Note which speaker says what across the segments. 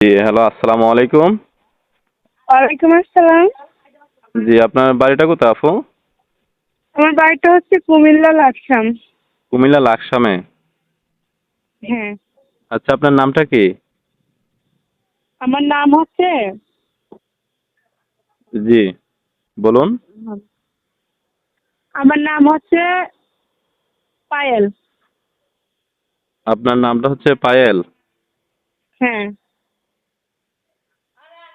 Speaker 1: জি, hello, আসসালামু আলাইকুম।
Speaker 2: ওয়ালাইকুম আসসালাম।
Speaker 1: জি, আপনার বাড়িটা কোথায় আপু?
Speaker 2: আমার বাড়িটা হচ্ছে কুমিল্লা লাকসাম।
Speaker 1: কুমিল্লা লাকসামে।
Speaker 2: হ্যাঁ,
Speaker 1: আচ্ছা, আপনার নামটা কি?
Speaker 2: আমার নাম হচ্ছে
Speaker 1: জি, বলুন।
Speaker 2: আমার নাম হচ্ছে পায়েল।
Speaker 1: আপনার নামটা হচ্ছে পায়েল।
Speaker 2: হ্যাঁ,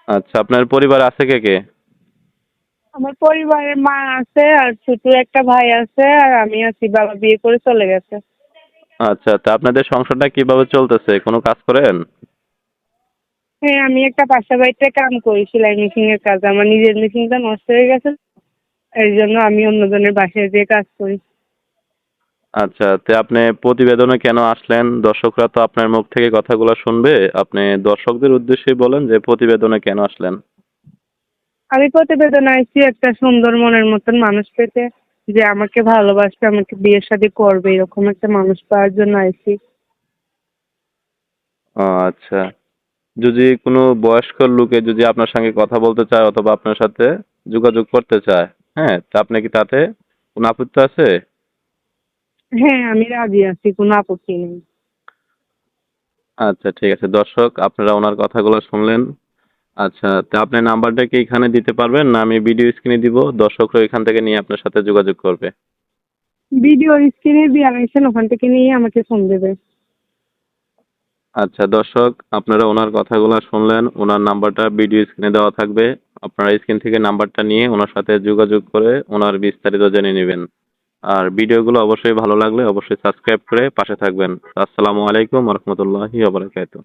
Speaker 1: আচ্ছা, আপনার পরিবার আছে কে কে?
Speaker 2: আমার পরিবারে মা আছে আর ছোট একটা ভাই আছে আর আমি আছি। বাবা বিয়ে করে চলে গেছে।
Speaker 1: আচ্ছা, তা আপনাদের সংসারটা কিভাবে চলতেছে? কোনো কাজ করেন?
Speaker 2: হ্যাঁ, আমি একটা বাসা বাড়িতে কাম করি, সেলাই মেশিন এর কাজ। আমার নিজের মেশিনটা নষ্ট হয়ে গেছে, এই জন্য আমি অন্যজনের বাসায় যেয়ে কাজ করি।
Speaker 1: আচ্ছা, তে আপনি প্রতিবেদনে কেন আসলেন? দর্শকরা তো আপনার মুখ থেকে কথাগুলো শুনবে। আপনি দর্শকদের উদ্দেশ্যে বলেন যে প্রতিবেদনে কেন আসলেন?
Speaker 2: আমি প্রতিবেদন আইছি একটা সুন্দর মনের মতন মানুষ পেতে, যে আমাকে ভালোবাসবে, আমাকে বিয়ে শাদী করবে, এরকম একটা মানুষ পাওয়ার জন্য আইছি।
Speaker 1: ও আচ্ছা। যদি কোনো বয়স্ক লোকে যদি আপনার সঙ্গে কথা বলতে চায় অথবা আপনার সাথে যোগাযোগ করতে চায়, হ্যাঁ? তা আপনি কি তাতে কোনো আপত্তি আছে?
Speaker 2: হ্যাঁ, আমি রাজি আছি, কোনো আপত্তি নেই।
Speaker 1: আচ্ছা, ঠিক আছে। দর্শক, আপনারা ওনার কথাগুলো শুনলেন। আচ্ছা, তা আপনি নাম্বারটা কি এখানে দিতে পারবেন? না আমি ভিডিও স্ক্রিনে দিব, দর্শকরা এখান থেকে নিয়ে আপনার সাথে যোগাযোগ করবে?
Speaker 2: ভিডিও স্ক্রিনে দিয়ে আনাইছেন, ওখান থেকে নিয়ে আমাকে ফোন দেবে।
Speaker 1: আচ্ছা দর্শক, আপনারা ওনার কথাগুলো শুনলেন। ওনার নাম্বারটা ভিডিও স্ক্রিনে দেওয়া থাকবে। আপনারা স্ক্রিন থেকে নাম্বারটা নিয়ে ওনার সাথে যোগাযোগ করে ওনার বিস্তারিত জেনে নেবেন। আর ভিডিওগুলো অবশ্যই ভালো লাগলে অবশ্যই সাবস্ক্রাইব করে পাশে থাকবেন। আসসালামু আলাইকুম ওয়া রাহমাতুল্লাহি ওয়া বারাকাতুহু।